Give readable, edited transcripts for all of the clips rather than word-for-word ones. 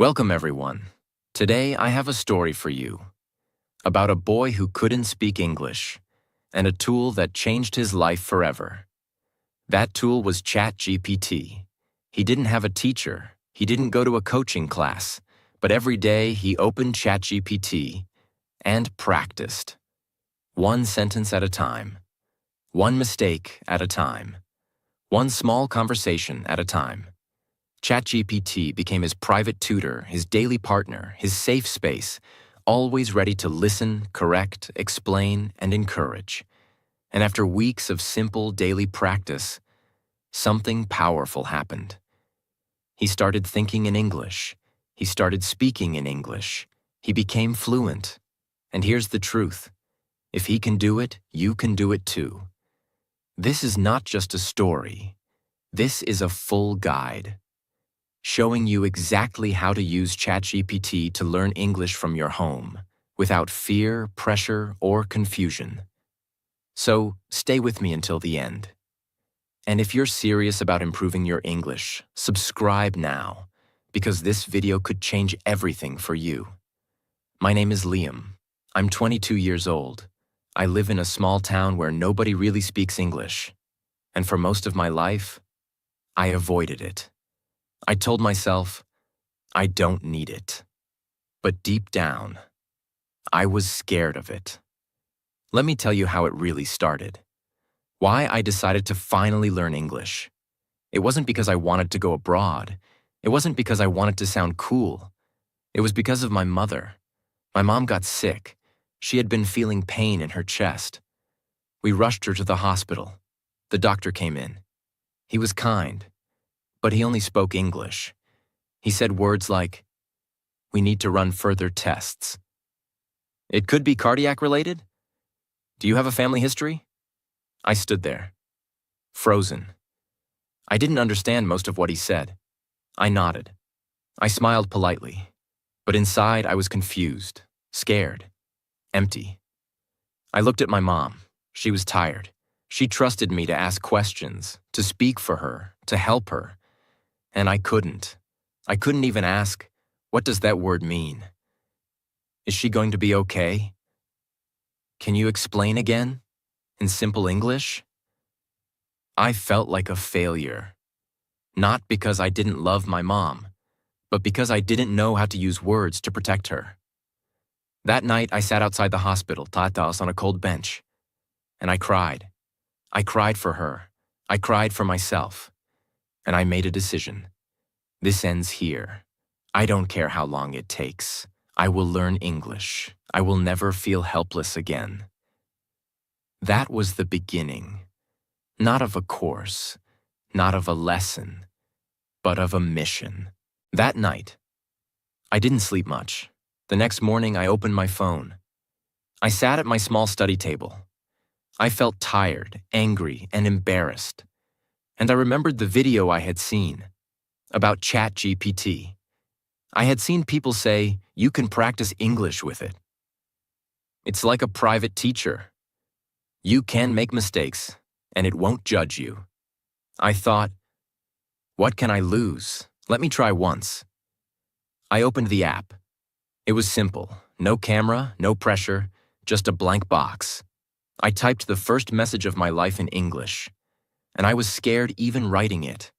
Welcome, everyone. Today, I have a story for you about a boy who couldn't speak English and a tool that changed his life forever. That tool was ChatGPT. He didn't have a teacher. He didn't go to a coaching class. But every day, he opened ChatGPT and practiced. One sentence at a time. One mistake at a time. One small conversation at a time. ChatGPT became his private tutor, his daily partner, his safe space, always ready to listen, correct, explain, and encourage. And after weeks of simple daily practice, something powerful happened. He started thinking in English. He started speaking in English. He became fluent. And here's the truth. If he can do it, you can do it too. This is not just a story. This is a full guide, showing you exactly how to use ChatGPT to learn English from your home, without fear, pressure, or confusion. So, stay with me until the end. And if you're serious about improving your English, subscribe now, because this video could change everything for you. My name is Liam. I'm 22 years old. I live in a small town where nobody really speaks English. And for most of my life, I avoided it. I told myself, I don't need it. But deep down, I was scared of it. Let me tell you how it really started. Why I decided to finally learn English. It wasn't because I wanted to go abroad. It wasn't because I wanted to sound cool. It was because of my mother. My mom got sick. She had been feeling pain in her chest. We rushed her to the hospital. The doctor came in. He was kind, but he only spoke English. He said words like, "We need to run further tests." It could be cardiac related? Do you have a family history? I stood there, frozen. I didn't understand most of what he said. I nodded. I smiled politely, but inside I was confused, scared, empty. I looked at my mom. She was tired. She trusted me to ask questions, to speak for her, to help her. And I couldn't. I couldn't even ask, what does that word mean? Is she going to be okay? Can you explain again? In simple English? I felt like a failure. Not because I didn't love my mom, but because I didn't know how to use words to protect her. That night, I sat outside the hospital, tatas on a cold bench, and I cried. I cried for her. I cried for myself. And I made a decision. This ends here. I don't care how long it takes. I will learn English. I will never feel helpless again. That was the beginning. Not of a course, not of a lesson, but of a mission. That night, I didn't sleep much. The next morning, I opened my phone. I sat at my small study table. I felt tired, angry, and embarrassed. And I remembered the video I had seen about ChatGPT. I had seen people say, you can practice English with it. It's like a private teacher. You can make mistakes, and it won't judge you. I thought, what can I lose? Let me try once. I opened the app. It was simple. No camera, no pressure, just a blank box. I typed the first message of my life in English, and I was scared even writing it.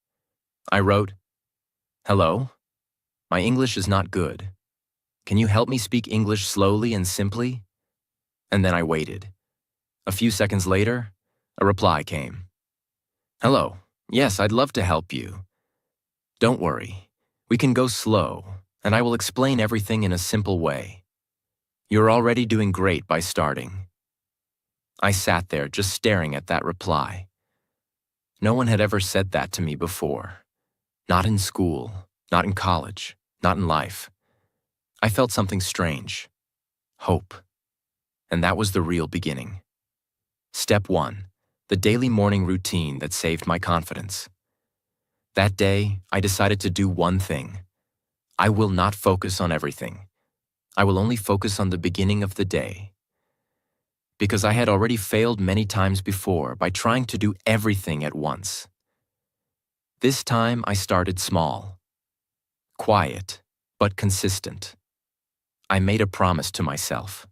I wrote, "Hello, my English is not good. Can you help me speak English slowly and simply?" And then I waited. A few seconds later, a reply came. "Hello, yes, I'd love to help you. Don't worry, we can go slow, and I will explain everything in a simple way. You're already doing great by starting." I sat there just staring at that reply. No one had ever said that to me before. Not in school, not in college, not in life. I felt something strange. Hope. And that was the real beginning. Step 1. The daily morning routine that saved my confidence. That day, I decided to do one thing. I will not focus on everything. I will only focus on the beginning of the day. Because I had already failed many times before by trying to do everything at once. This time I started small. Quiet, but consistent. I made a promise to myself.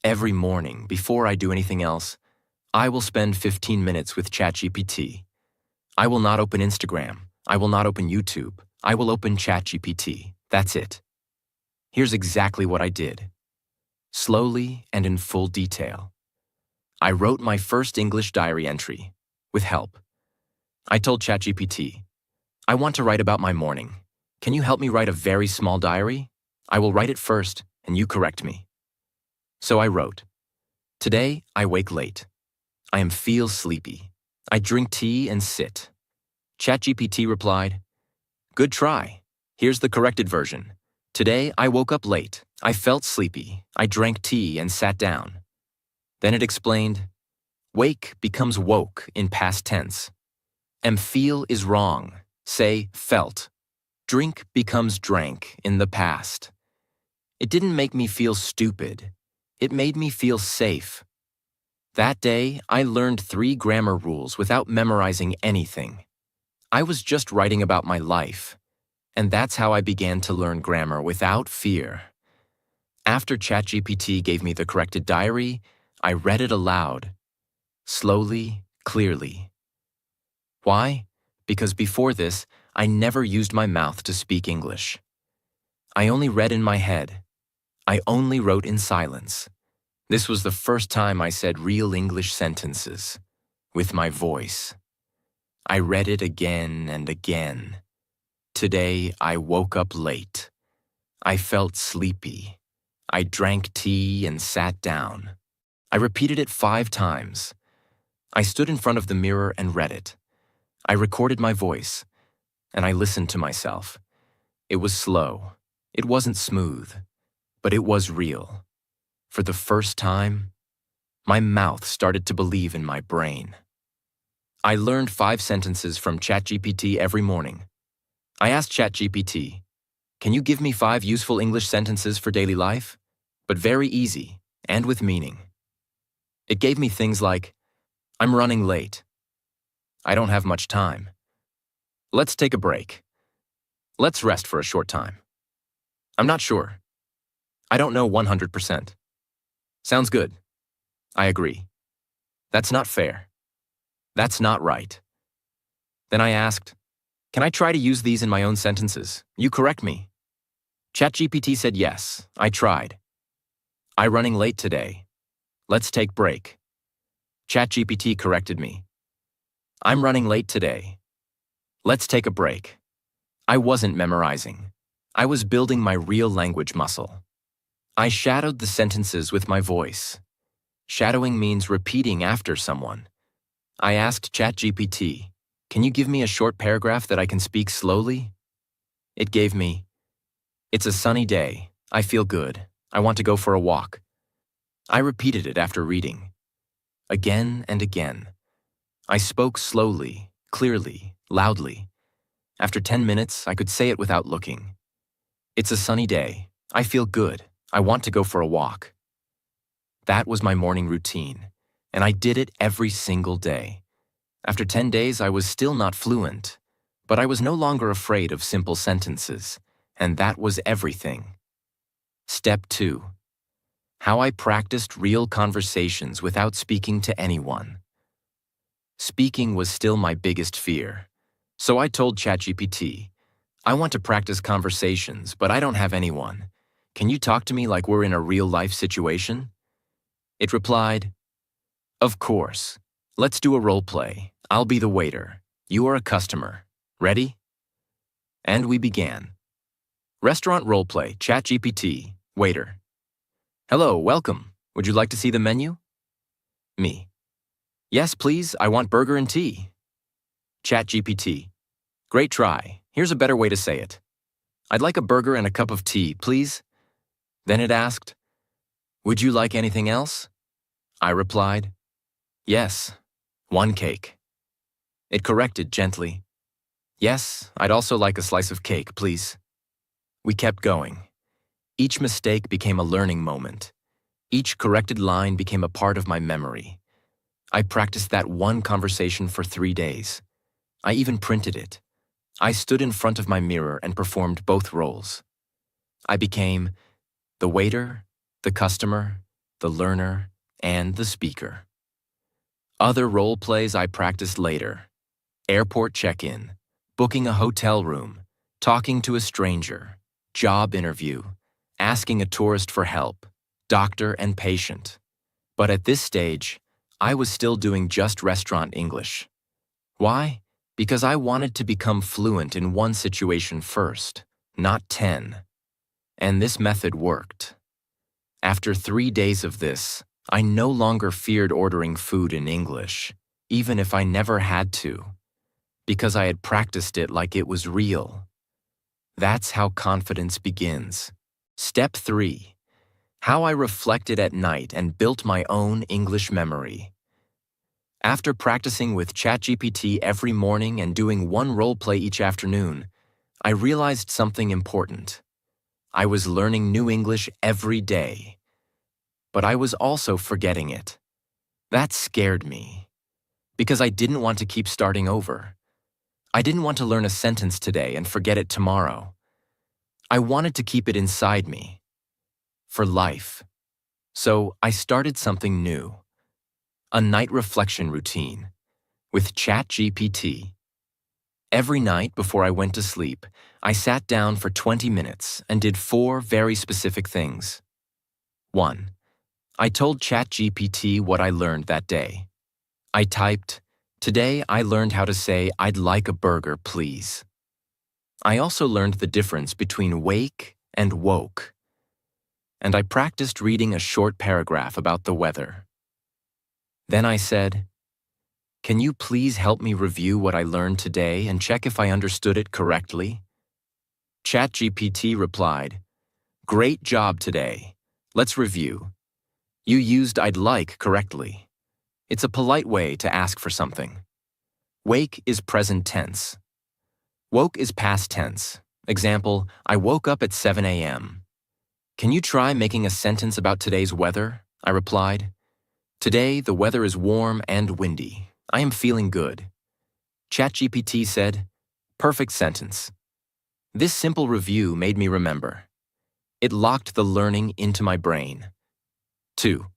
Every morning, before I do anything else, I will spend 15 minutes with ChatGPT. I will not open Instagram. I will not open YouTube. I will open ChatGPT. That's it. Here's exactly what I did. Slowly and in full detail. I wrote my first English diary entry, with help. I told ChatGPT, I want to write about my morning. Can you help me write a very small diary? I will write it first, and you correct me. So I wrote, today I wake late. I feel sleepy. I drink tea and sit. ChatGPT replied, good try. Here's the corrected version. Today I woke up late. I felt sleepy. I drank tea and sat down. Then it explained, wake becomes woke in past tense. Feel is wrong. Say felt. Drink becomes drank in the past. It didn't make me feel stupid. It made me feel safe. That day, I learned 3 grammar rules without memorizing anything. I was just writing about my life, and that's how I began to learn grammar without fear. After ChatGPT gave me the corrected diary, I read it aloud, slowly, clearly. Why? Because before this, I never used my mouth to speak English. I only read in my head. I only wrote in silence. This was the first time I said real English sentences, with my voice. I read it again and again. Today, I woke up late. I felt sleepy. I drank tea and sat down. I repeated it 5 times. I stood in front of the mirror and read it. I recorded my voice, and I listened to myself. It was slow. It wasn't smooth, but it was real. For the first time, my mouth started to believe in my brain. I learned 5 sentences from ChatGPT every morning. I asked ChatGPT, can you give me 5 useful English sentences for daily life? But very easy and with meaning. It gave me things like, I'm running late. I don't have much time. Let's take a break. Let's rest for a short time. I'm not sure. I don't know 100%. Sounds good. I agree. That's not fair. That's not right. Then I asked, can I try to use these in my own sentences? You correct me. ChatGPT said yes, I tried. I running late today. Let's take break. ChatGPT corrected me. I'm running late today. Let's take a break. I wasn't memorizing. I was building my real language muscle. I shadowed the sentences with my voice. Shadowing means repeating after someone. I asked ChatGPT, can you give me a short paragraph that I can speak slowly? It gave me, it's a sunny day. I feel good. I want to go for a walk. I repeated it after reading. Again and again. I spoke slowly, clearly, loudly. After 10 minutes, I could say it without looking. It's a sunny day. I feel good. I want to go for a walk. That was my morning routine, and I did it every single day. After 10 days, I was still not fluent, but I was no longer afraid of simple sentences, and that was everything. Step 2. How I practiced real conversations without speaking to anyone. Speaking was still my biggest fear, so I told ChatGPT, I want to practice conversations, but I don't have anyone. Can you talk to me like we're in a real-life situation? It replied, of course. Let's do a role play. I'll be the waiter. You are a customer. Ready? And we began. Restaurant role play, ChatGPT, waiter. Hello, welcome. Would you like to see the menu? Me. Yes, please. I want burger and tea. ChatGPT. Great try. Here's a better way to say it. I'd like a burger and a cup of tea, please. Then it asked, would you like anything else? I replied, yes, 1 cake. It corrected gently. Yes, I'd also like a slice of cake, please. We kept going. Each mistake became a learning moment. Each corrected line became a part of my memory. I practiced that one conversation for 3 days. I even printed it. I stood in front of my mirror and performed both roles. I became the waiter, the customer, the learner, and the speaker. Other role plays I practiced later: airport check-in, booking a hotel room, talking to a stranger, job interview, asking a tourist for help, doctor and patient. But at this stage, I was still doing just restaurant English. Why? Because I wanted to become fluent in one situation first, not 10. And this method worked. After 3 days of this, I no longer feared ordering food in English, even if I never had to, because I had practiced it like it was real. That's how confidence begins. Step 3. How I reflected at night and built my own English memory. After practicing with ChatGPT every morning and doing one role play each afternoon, I realized something important. I was learning new English every day, but I was also forgetting it. That scared me, because I didn't want to keep starting over. I didn't want to learn a sentence today and forget it tomorrow. I wanted to keep it inside me, for life. So I started something new, a night reflection routine with ChatGPT. Every night before I went to sleep, I sat down for 20 minutes and did 4 very specific things. 1. I told ChatGPT what I learned that day. I typed, "Today I learned how to say I'd like a burger, please." I also learned the difference between wake and woke. And I practiced reading a short paragraph about the weather. Then I said, "Can you please help me review what I learned today and check if I understood it correctly?" ChatGPT replied, "Great job today. Let's review. You used 'I'd like' correctly. It's a polite way to ask for something. Wake is present tense. Woke is past tense. Example, I woke up at 7 a.m. Can you try making a sentence about today's weather?" I replied. "Today, the weather is warm and windy. I am feeling good." ChatGPT said, "Perfect sentence." This simple review made me remember. It locked the learning into my brain. 2.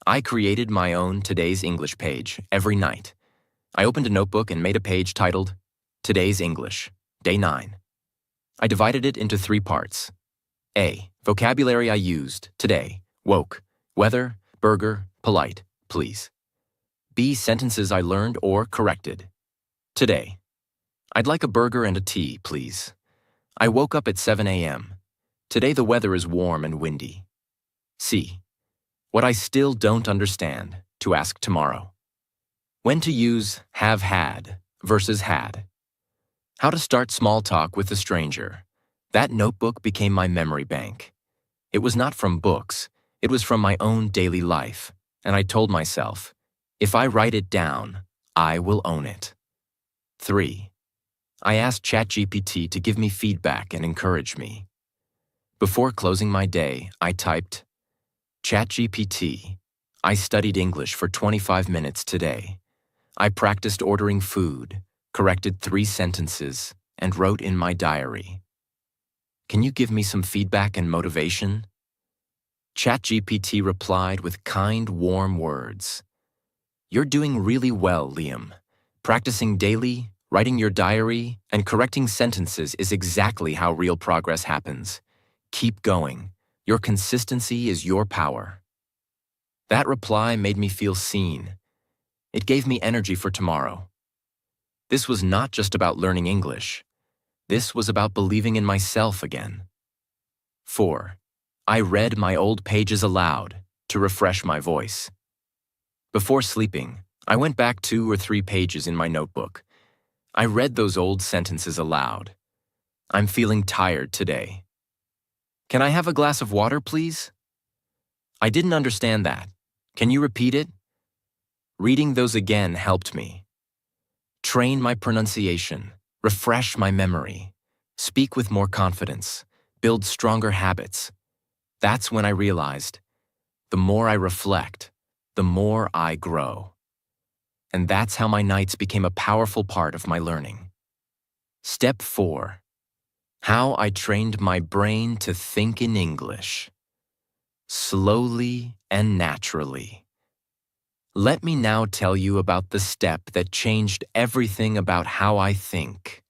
I created my own Today's English page every night. I opened a notebook and made a page titled, Today's English, Day 9. I divided it into 3 parts. A. Vocabulary I used today: woke, weather, burger, polite, please. B. Sentences I learned or corrected. Today: I'd like a burger and a tea, please. I woke up at 7 a.m. Today the weather is warm and windy. C. What I still don't understand, to ask tomorrow. When to use have had versus had. How to start small talk with a stranger. That notebook became my memory bank. It was not from books, it was from my own daily life, and I told myself, if I write it down, I will own it. 3. I asked ChatGPT to give me feedback and encourage me. Before closing my day, I typed, ChatGPT, I studied English for 25 minutes today. I practiced ordering food, corrected 3 sentences, and wrote in my diary. Can you give me some feedback and motivation? ChatGPT replied with kind, warm words. You're doing really well, Liam. Practicing daily, writing your diary, and correcting sentences is exactly how real progress happens. Keep going. Your consistency is your power. That reply made me feel seen. It gave me energy for tomorrow. This was not just about learning English. This was about believing in myself again. 4. I read my old pages aloud to refresh my voice. Before sleeping, I went back 2 or 3 pages in my notebook. I read those old sentences aloud. I'm feeling tired today. Can I have a glass of water, please? I didn't understand that. Can you repeat it? Reading those again helped me. Train my pronunciation, refresh my memory, speak with more confidence, build stronger habits. That's when I realized, the more I reflect, the more I grow. And that's how my nights became a powerful part of my learning. Step 4. How I trained my brain to think in English. Slowly and naturally. Let me now tell you about the step that changed everything about how I think.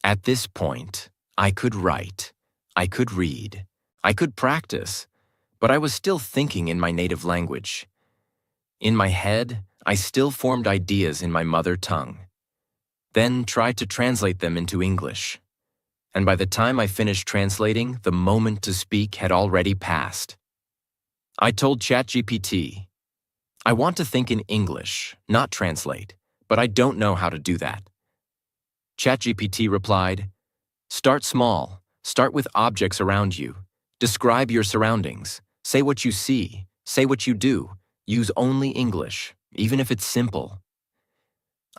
At this point, I could write, I could read, I could practice, but I was still thinking in my native language. In my head, I still formed ideas in my mother tongue, then tried to translate them into English. And by the time I finished translating, the moment to speak had already passed. I told ChatGPT, I want to think in English, not translate, but I don't know how to do that. ChatGPT replied, start small, start with objects around you, describe your surroundings, say what you see, say what you do, use only English, even if it's simple.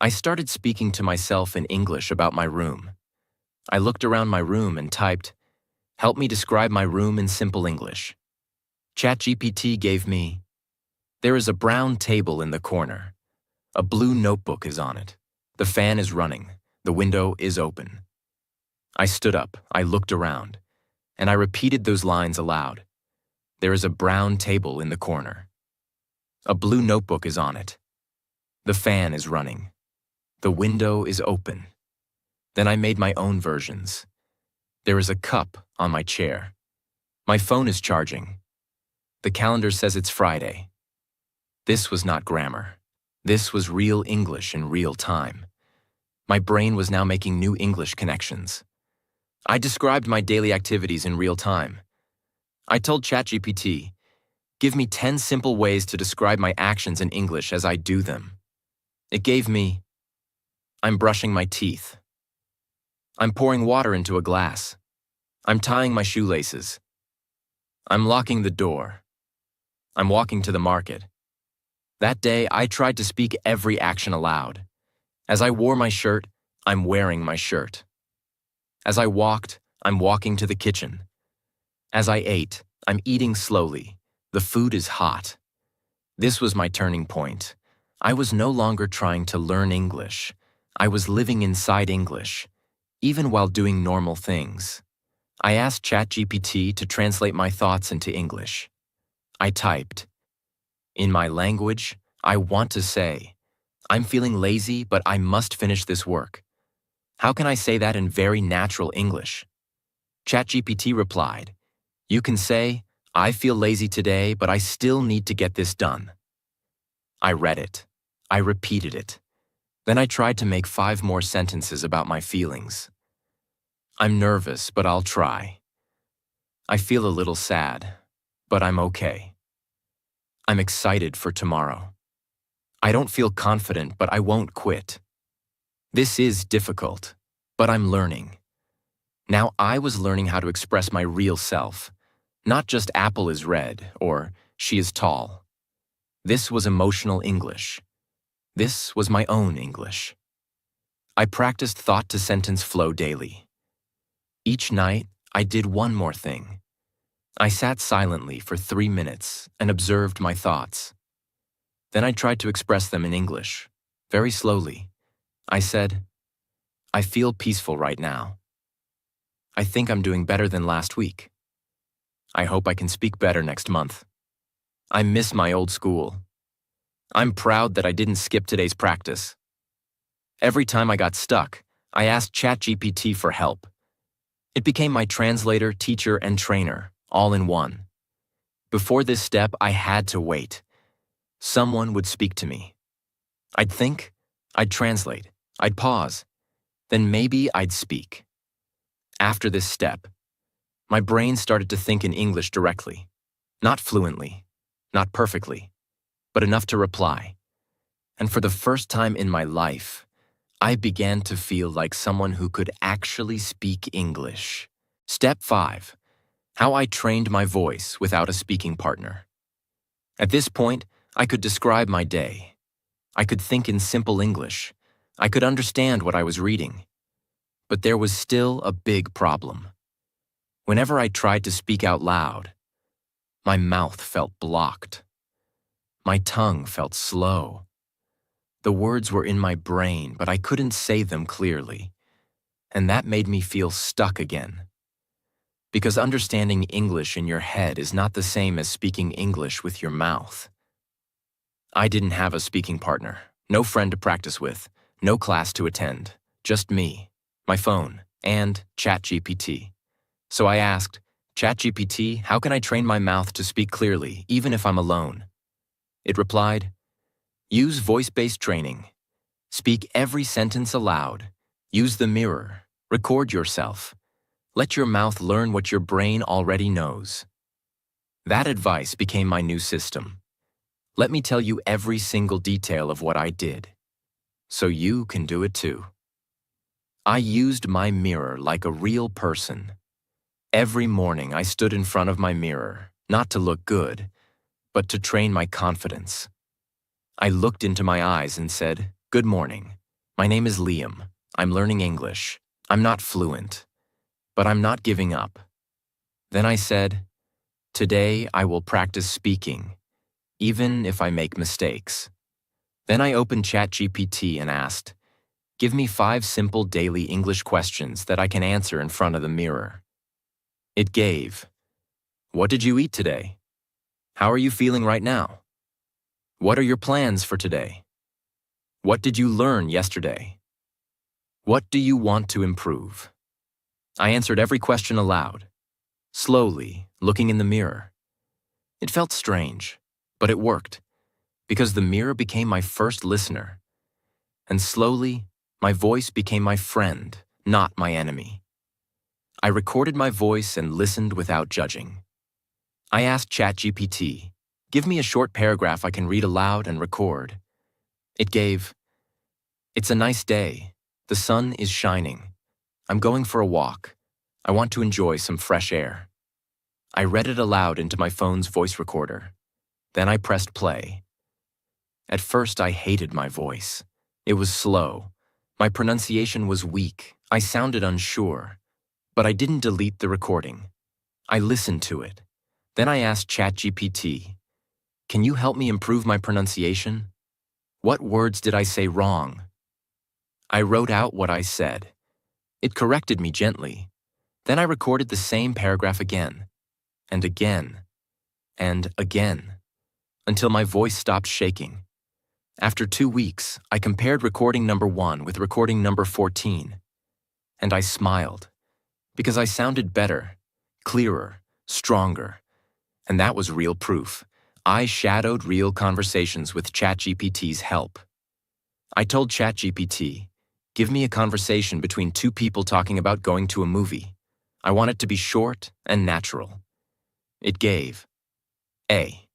I started speaking to myself in English about my room. I looked around my room and typed, help me describe my room in simple English. ChatGPT gave me, there is a brown table in the corner. A blue notebook is on it. The fan is running. The window is open. I stood up, I looked around, and I repeated those lines aloud. There is a brown table in the corner. A blue notebook is on it. The fan is running. The window is open. Then I made my own versions. There is a cup on my chair. My phone is charging. The calendar says it's Friday. This was not grammar. This was real English in real time. My brain was now making new English connections. I described my daily activities in real time. I told ChatGPT, give me 10 simple ways to describe my actions in English as I do them. It gave me, I'm brushing my teeth. I'm pouring water into a glass. I'm tying my shoelaces. I'm locking the door. I'm walking to the market. That day, I tried to speak every action aloud. As I wore my shirt, I'm wearing my shirt. As I walked, I'm walking to the kitchen. As I ate, I'm eating slowly. The food is hot. This was my turning point. I was no longer trying to learn English. I was living inside English, even while doing normal things. I asked ChatGPT to translate my thoughts into English. I typed, in my language, I want to say, I'm feeling lazy, but I must finish this work. How can I say that in very natural English? ChatGPT replied, you can say, I feel lazy today, but I still need to get this done. I read it. I repeated it. Then I tried to make 5 more sentences about my feelings. I'm nervous, but I'll try. I feel a little sad, but I'm okay. I'm excited for tomorrow. I don't feel confident, but I won't quit. This is difficult, but I'm learning. Now I was learning how to express my real self, not just apple is red or she is tall. This was emotional English. This was my own English. I practiced thought-to-sentence flow daily. Each night, I did one more thing. I sat silently for 3 minutes and observed my thoughts. Then I tried to express them in English, very slowly. I said, I feel peaceful right now. I think I'm doing better than last week. I hope I can speak better next month. I miss my old school. I'm proud that I didn't skip today's practice. Every time I got stuck, I asked ChatGPT for help. It became my translator, teacher, and trainer, all in one. Before this step, I had to wait. Someone would speak to me. I'd think, I'd translate, I'd pause, then maybe I'd speak. After this step, my brain started to think in English directly, not fluently, not perfectly, but enough to reply. And for the first time in my life, I began to feel like someone who could actually speak English. Step 5. How I trained my voice without a speaking partner. At this point, I could describe my day. I could think in simple English. I could understand what I was reading. But there was still a big problem. Whenever I tried to speak out loud, my mouth felt blocked. My tongue felt slow. The words were in my brain, but I couldn't say them clearly. and that made me feel stuck again. Because understanding English in your head is not the same as speaking English with your mouth. I didn't have a speaking partner, no friend to practice with, no class to attend, just me, my phone, and ChatGPT. So I asked, ChatGPT, how can I train my mouth to speak clearly, even if I'm alone? It replied, use voice-based training. Speak every sentence aloud. Use the mirror. Record yourself. Let your mouth learn what your brain already knows. That advice became my new system. Let me tell you every single detail of what I did, so you can do it too. I used my mirror like a real person. Every morning I stood in front of my mirror, not to look good, but to train my confidence. I looked into my eyes and said, good morning. My name is Liam. I'm learning English. I'm not fluent, but I'm not giving up. Then I said, today I will practice speaking, even if I make mistakes. Then I opened ChatGPT and asked, give me 5 simple daily English questions that I can answer in front of the mirror. It gave, what did you eat today? How are you feeling right now? What are your plans for today? What did you learn yesterday? What do you want to improve? I answered every question aloud, slowly, looking in the mirror. It felt strange, but it worked, because the mirror became my first listener. And slowly, my voice became my friend, not my enemy. I recorded my voice and listened without judging. I asked ChatGPT, give me a short paragraph I can read aloud and record. It gave, it's a nice day. The sun is shining. I'm going for a walk. I want to enjoy some fresh air. I read it aloud into my phone's voice recorder. Then I pressed play. At first, I hated my voice. It was slow. My pronunciation was weak. I sounded unsure. But I didn't delete the recording. I listened to it. Then I asked ChatGPT, can you help me improve my pronunciation? What words did I say wrong? I wrote out what I said. It corrected me gently. Then I recorded the same paragraph again, and again, and again, until my voice stopped shaking. After 2 weeks, I compared recording number 1 with recording number 14, and I smiled, because I sounded better, clearer, stronger, and that was real proof. I shadowed real conversations with ChatGPT's help. I told ChatGPT, give me a conversation between 2 people talking about going to a movie. I want it to be short and natural. It gave, A,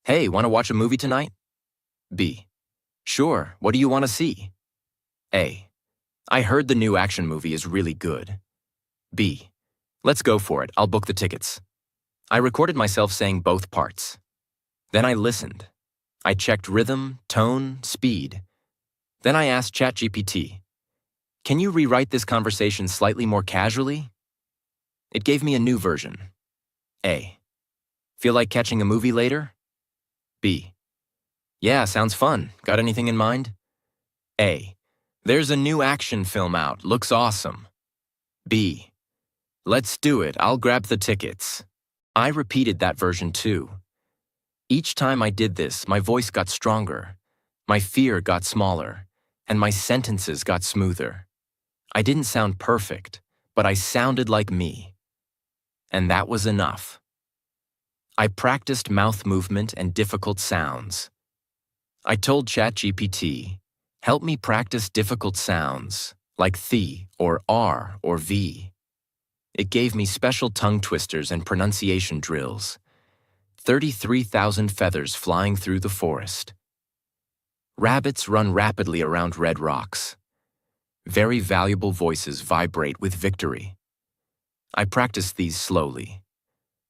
hey, want to watch a movie tonight? B, sure, what do you want to see? A, I heard the new action movie is really good. B, let's go for it, I'll book the tickets. I recorded myself saying both parts. Then I listened. I checked rhythm, tone, speed. Then I asked ChatGPT, can you rewrite this conversation slightly more casually? It gave me a new version. A, feel like catching a movie later? B, yeah, sounds fun. Got anything in mind? A, there's a new action film out. Looks awesome. B, let's do it. I'll grab the tickets. I repeated that version too. Each time I did this, my voice got stronger, my fear got smaller, and my sentences got smoother. I didn't sound perfect, but I sounded like me. And that was enough. I practiced mouth movement and difficult sounds. I told ChatGPT, help me practice difficult sounds, like th or r or v. It gave me special tongue twisters and pronunciation drills. 33,000 feathers flying through the forest. Rabbits run rapidly around red rocks. Very valuable voices vibrate with victory. I practiced these slowly.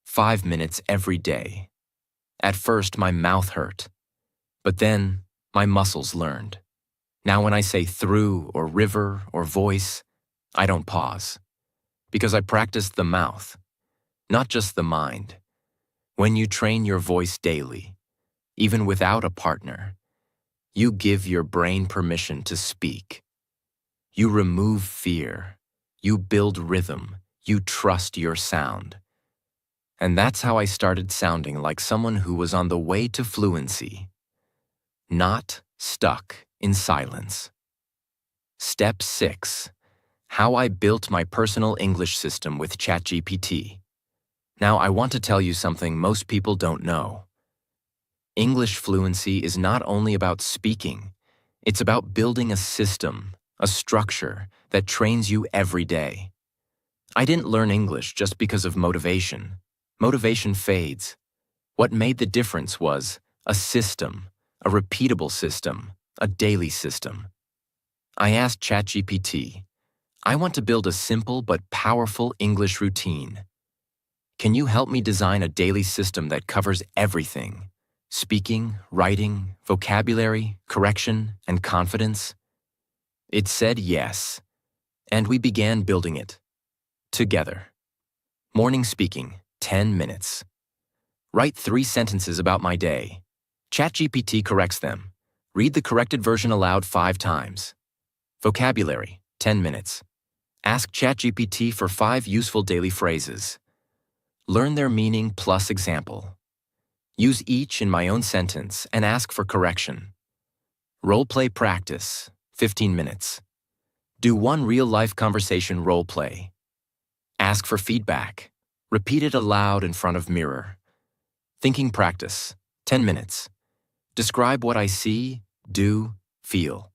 5 minutes every day. At first, my mouth hurt. But then, my muscles learned. Now when I say through or river or voice, I don't pause. Because I practiced the mouth, not just the mind. When you train your voice daily, even without a partner, you give your brain permission to speak. You remove fear. You build rhythm. You trust your sound. And that's how I started sounding like someone who was on the way to fluency, not stuck in silence. Step 6. How I built my personal English system with ChatGPT. Now, I want to tell you something most people don't know. English fluency is not only about speaking, it's about building a system, a structure that trains you every day. I didn't learn English just because of motivation. Motivation fades. What made the difference was a system, a repeatable system, a daily system. I asked ChatGPT, I want to build a simple but powerful English routine. Can you help me design a daily system that covers everything? Speaking, writing, vocabulary, correction, and confidence? It said yes, and we began building it. Together. Morning speaking, 10 minutes. Write 3 sentences about my day. ChatGPT corrects them. Read the corrected version aloud 5 times. Vocabulary, 10 minutes. Ask ChatGPT for 5 useful daily phrases. Learn their meaning plus example. Use each in my own sentence and ask for correction. Role-play practice, 15 minutes. Do 1 real-life conversation role-play. Ask for feedback. Repeat it aloud in front of mirror. Thinking practice, 10 minutes. Describe what I see, do, feel.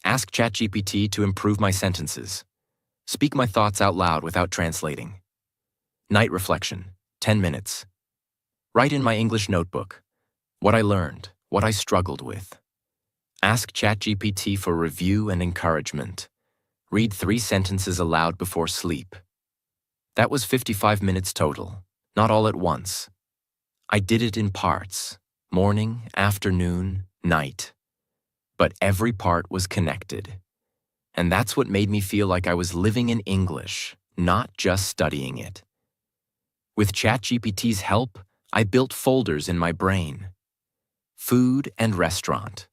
Ask ChatGPT to improve my sentences. Speak my thoughts out loud without translating. Night reflection, 10 minutes. Write in my English notebook what I learned, what I struggled with. Ask ChatGPT for review and encouragement. Read 3 sentences aloud before sleep. That was 55 minutes total, not all at once. I did it in parts, morning, afternoon, night. But every part was connected. And that's what made me feel like I was living in English, not just studying it. With ChatGPT's help, I built folders in my brain. Food and restaurant,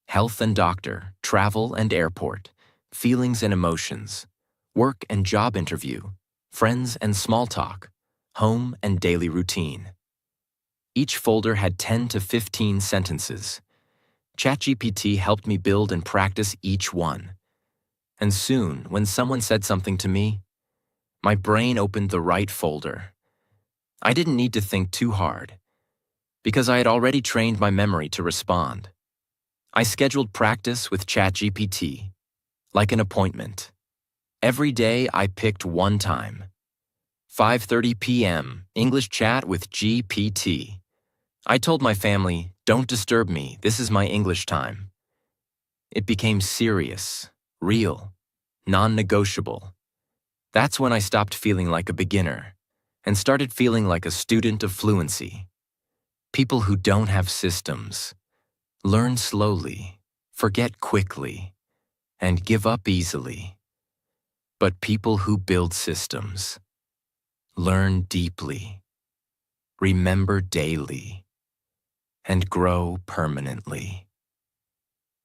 health and doctor, travel and airport, feelings and emotions, work and job interview, friends and small talk, home and daily routine. Each folder had 10 to 15 sentences. ChatGPT helped me build and practice each one. And soon, when someone said something to me, my brain opened the right folder. I didn't need to think too hard, because I had already trained my memory to respond. I scheduled practice with ChatGPT, like an appointment. Every day I picked one time. 5:30 p.m., English chat with GPT. I told my family, don't disturb me, this is my English time. It became serious, real, non-negotiable. That's when I stopped feeling like a beginner and started feeling like a student of fluency. People who don't have systems learn slowly, forget quickly, and give up easily. But people who build systems learn deeply, remember daily, and grow permanently.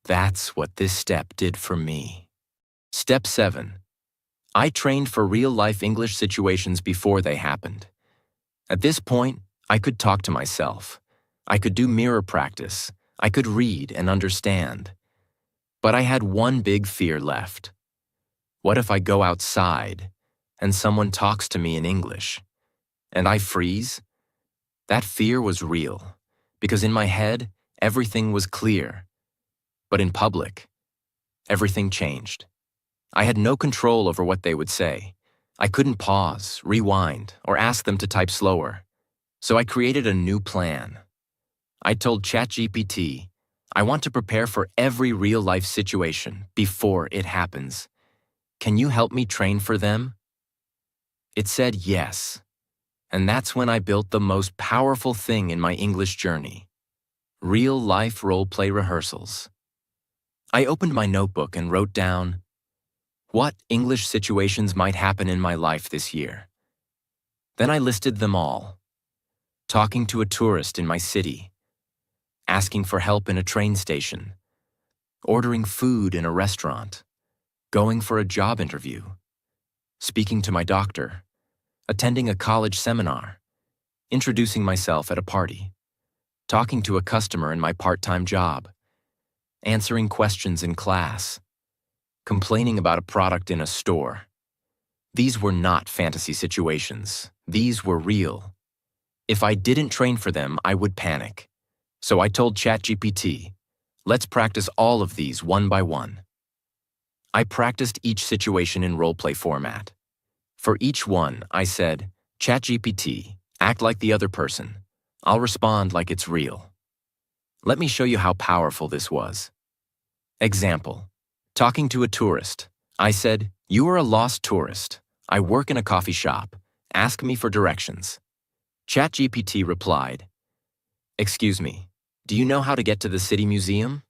That's what this step did for me. Step 7. I trained for real-life English situations before they happened. At this point, I could talk to myself. I could do mirror practice. I could read and understand. But I had one big fear left. What if I go outside and someone talks to me in English and I freeze? That fear was real, because in my head, everything was clear. But in public, everything changed. I had no control over what they would say. I couldn't pause, rewind, or ask them to type slower. So I created a new plan. I told ChatGPT, I want to prepare for every real-life situation before it happens. Can you help me train for them? It said yes. And that's when I built the most powerful thing in my English journey: real-life role-play rehearsals. I opened my notebook and wrote down, what English situations might happen in my life this year? Then I listed them all. Talking to a tourist in my city, asking for help in a train station, ordering food in a restaurant, going for a job interview, speaking to my doctor, attending a college seminar, introducing myself at a party, talking to a customer in my part-time job, answering questions in class, complaining about a product in a store. These were not fantasy situations. These were real. If I didn't train for them, I would panic. So I told ChatGPT, let's practice all of these one by one. I practiced each situation in role-play format. For each one, I said, ChatGPT, act like the other person. I'll respond like it's real. Let me show you how powerful this was. Example, talking to a tourist. I said, you are a lost tourist. I work in a coffee shop. Ask me for directions. ChatGPT replied, excuse me, do you know how to get to the city museum?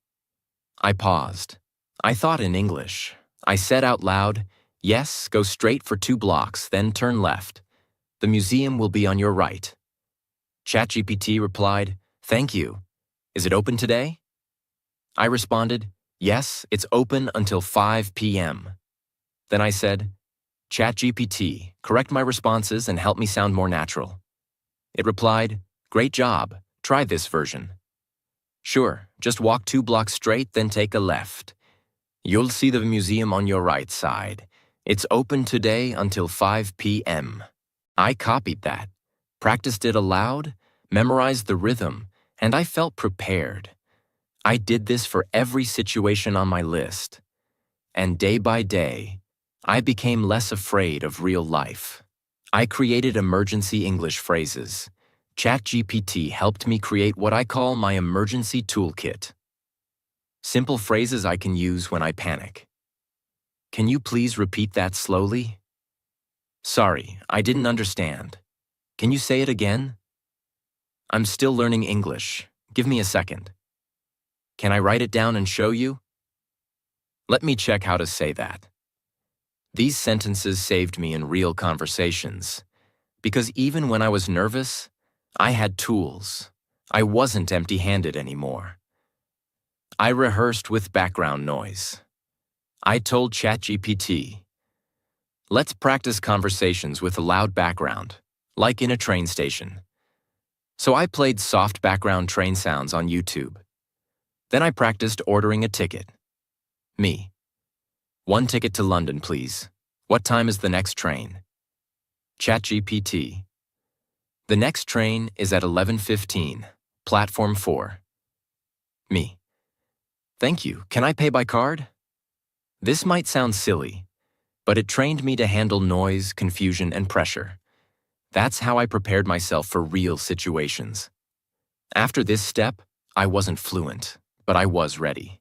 I paused. I thought in English. I said out loud, yes, go straight for 2 blocks, then turn left. The museum will be on your right. ChatGPT replied, thank you. Is it open today? I responded, yes, it's open until 5 p.m. Then I said, ChatGPT, correct my responses and help me sound more natural. It replied, great job, try this version. Sure, just walk 2 blocks straight, then take a left. You'll see the museum on your right side. It's open today until 5 p.m. I copied that, practiced it aloud, memorized the rhythm, and I felt prepared. I did this for every situation on my list. And day by day, I became less afraid of real life. I created emergency English phrases. ChatGPT helped me create what I call my emergency toolkit. Simple phrases I can use when I panic. Can you please repeat that slowly? Sorry, I didn't understand. Can you say it again? I'm still learning English. Give me a second. Can I write it down and show you? Let me check how to say that. These sentences saved me in real conversations, because even when I was nervous, I had tools. I wasn't empty-handed anymore. I rehearsed with background noise. I told ChatGPT, let's practice conversations with a loud background, like in a train station. So I played soft background train sounds on YouTube. Then I practiced ordering a ticket. Me. 1 ticket to London, please. What time is the next train? ChatGPT. The next train is at 11:15, platform 4. Me. Thank you. Can I pay by card? This might sound silly, but it trained me to handle noise, confusion, and pressure. That's how I prepared myself for real situations. After this step, I wasn't fluent, but I was ready.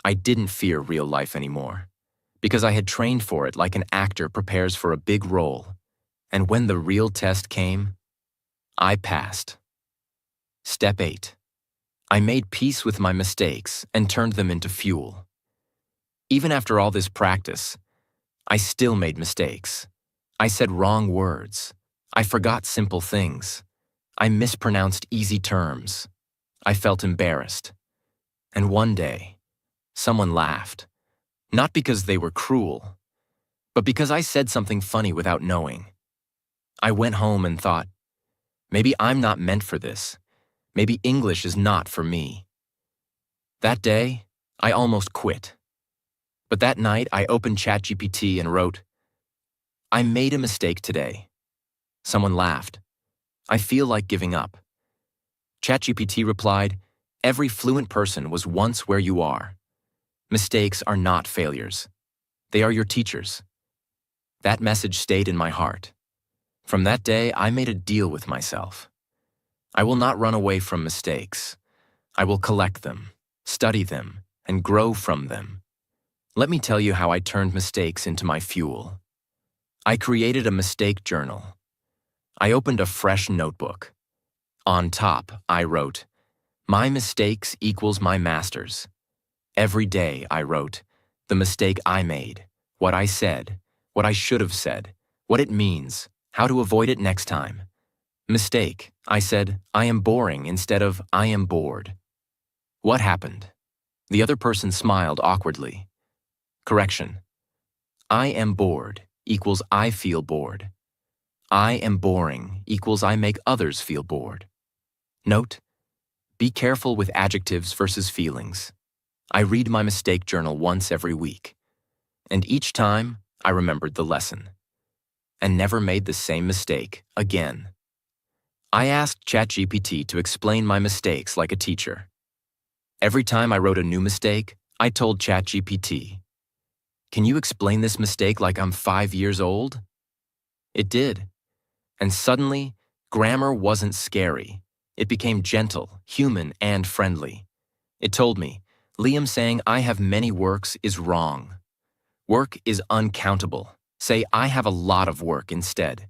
I didn't fear real life anymore, because I had trained for it like an actor prepares for a big role. And when the real test came, I passed. Step 8. I made peace with my mistakes and turned them into fuel. Even after all this practice, I still made mistakes. I said wrong words. I forgot simple things. I mispronounced easy terms. I felt embarrassed. And one day, someone laughed. Not because they were cruel, but because I said something funny without knowing. I went home and thought, maybe I'm not meant for this. Maybe English is not for me. That day, I almost quit. But that night, I opened ChatGPT and wrote, I made a mistake today. Someone laughed. I feel like giving up. ChatGPT replied, every fluent person was once where you are. Mistakes are not failures. They are your teachers. That message stayed in my heart. From that day, I made a deal with myself. I will not run away from mistakes. I will collect them, study them, and grow from them. Let me tell you how I turned mistakes into my fuel. I created a mistake journal. I opened a fresh notebook. On top, I wrote, my mistakes equals my masters. Every day, I wrote, the mistake I made, what I said, what I should have said, what it means, how to avoid it next time. Mistake, I said, I am boring instead of I am bored. What happened? The other person smiled awkwardly. Correction. I am bored equals I feel bored. I am boring equals I make others feel bored. Note: be careful with adjectives versus feelings. I read my mistake journal once every week, and each time I remembered the lesson and never made the same mistake again. I asked ChatGPT to explain my mistakes like a teacher. Every time I wrote a new mistake, I told ChatGPT, "Can you explain this mistake like I'm 5 years old?" It did. And suddenly, grammar wasn't scary. It became gentle, human, and friendly. It told me, "Liam saying I have many works is wrong. Work is uncountable. Say I have a lot of work instead."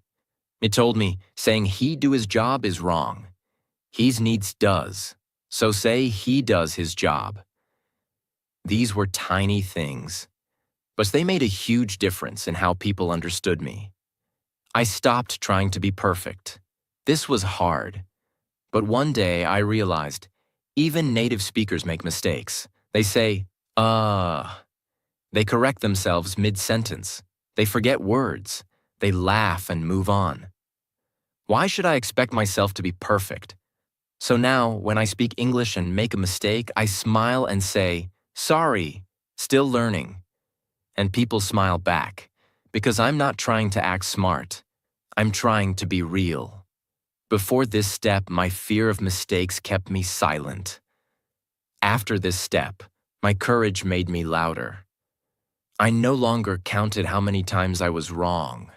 It told me, "Saying he do his job is wrong. He's needs does. So say he does his job." These were tiny things, but they made a huge difference in how people understood me. I stopped trying to be perfect. This was hard. But one day I realized, even native speakers make mistakes. They say, They correct themselves mid-sentence. They forget words. They laugh and move on. Why should I expect myself to be perfect? So now, when I speak English and make a mistake, I smile and say, "Sorry, still learning." And people smile back, because I'm not trying to act smart. I'm trying to be real. Before this step, my fear of mistakes kept me silent. After this step, my courage made me louder. I no longer counted how many times I was wrong.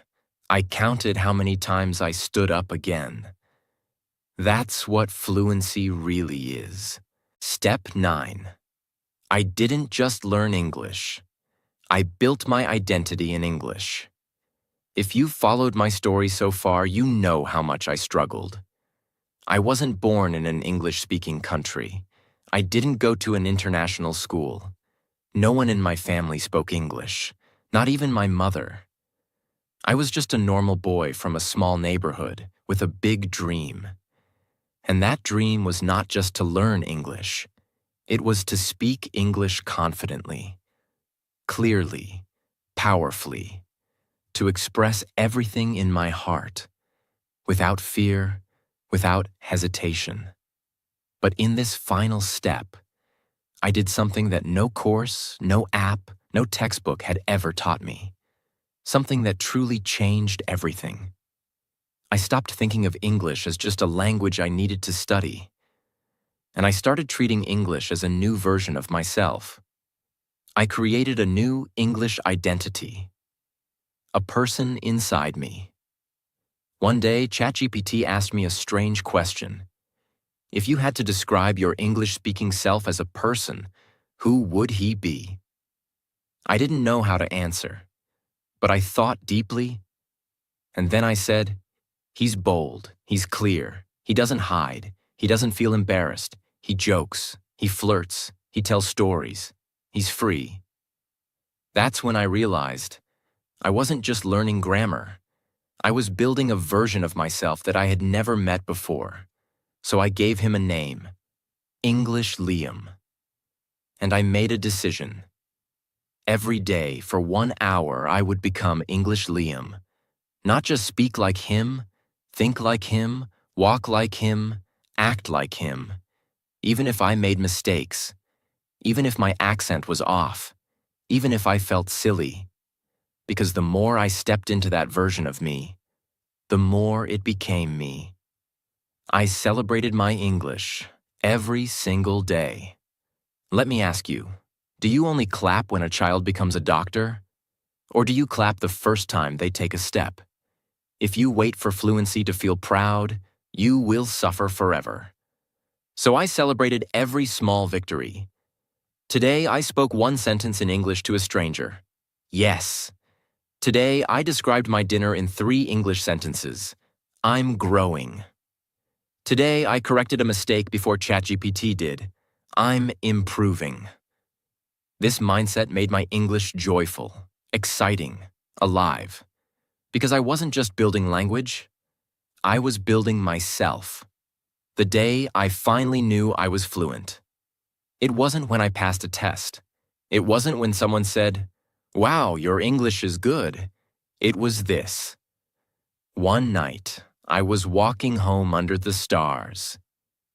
I counted how many times I stood up again. That's what fluency really is. Step 9. I didn't just learn English. I built my identity in English. If you've followed my story so far, you know how much I struggled. I wasn't born in an English-speaking country. I didn't go to an international school. No one in my family spoke English, not even my mother. I was just a normal boy from a small neighborhood with a big dream. And that dream was not just to learn English. It was to speak English confidently, clearly, powerfully, to express everything in my heart, without fear, without hesitation. But in this final step, I did something that no course, no app, no textbook had ever taught me. Something that truly changed everything. I stopped thinking of English as just a language I needed to study. And I started treating English as a new version of myself. I created a new English identity. A person inside me. One day, ChatGPT asked me a strange question. If you had to describe your English-speaking self as a person, who would he be? I didn't know how to answer, but I thought deeply, and then I said, "He's bold, he's clear, he doesn't hide, he doesn't feel embarrassed, he jokes, he flirts, he tells stories, he's free." That's when I realized I wasn't just learning grammar. I was building a version of myself that I had never met before. So I gave him a name, English Liam. And I made a decision. Every day, for 1 hour, I would become English Liam. Not just speak like him, think like him, walk like him, act like him. Even if I made mistakes, even if my accent was off, even if I felt silly. Because the more I stepped into that version of me, the more it became me. I celebrated my English every single day. Let me ask you, do you only clap when a child becomes a doctor? Or do you clap the first time they take a step? If you wait for fluency to feel proud, you will suffer forever. So I celebrated every small victory. Today, I spoke one sentence in English to a stranger. Yes. Today, I described my dinner in 3 English sentences. I'm growing. Today, I corrected a mistake before ChatGPT did. I'm improving. This mindset made my English joyful, exciting, alive. Because I wasn't just building language, I was building myself. The day I finally knew I was fluent. It wasn't when I passed a test. It wasn't when someone said, "Wow, your English is good." It was this. One night, I was walking home under the stars,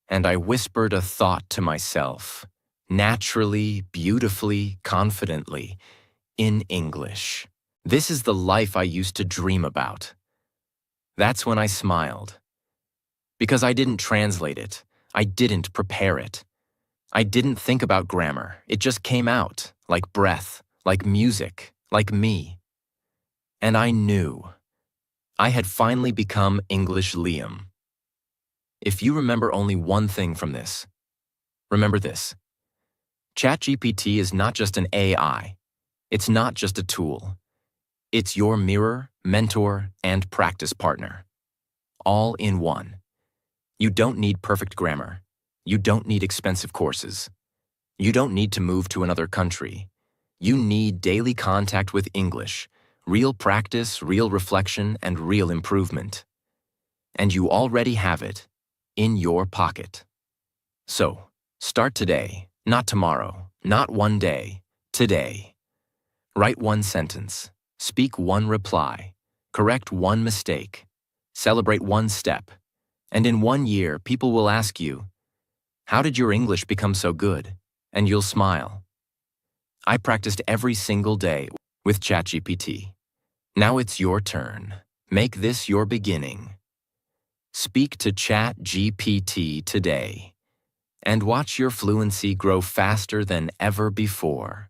and I whispered a thought to myself, naturally, beautifully, confidently, in English. This is the life I used to dream about. That's when I smiled. Because I didn't translate it. I didn't prepare it. I didn't think about grammar. It just came out, like breath, like music, like me. And I knew. I had finally become English Liam. If you remember only one thing from this, remember this. ChatGPT is not just an AI. It's not just a tool. It's your mirror, mentor, and practice partner. All in one. You don't need perfect grammar. You don't need expensive courses. You don't need to move to another country. You need daily contact with English, real practice, real reflection, and real improvement. And you already have it in your pocket. So, start today, not tomorrow, not one day, today. Write one sentence, speak one reply, correct one mistake, celebrate one step, and in 1 year, people will ask you, "How did your English become so good?" And you'll smile. I practiced every single day with ChatGPT. Now it's your turn. Make this your beginning. Speak to ChatGPT today and watch your fluency grow faster than ever before.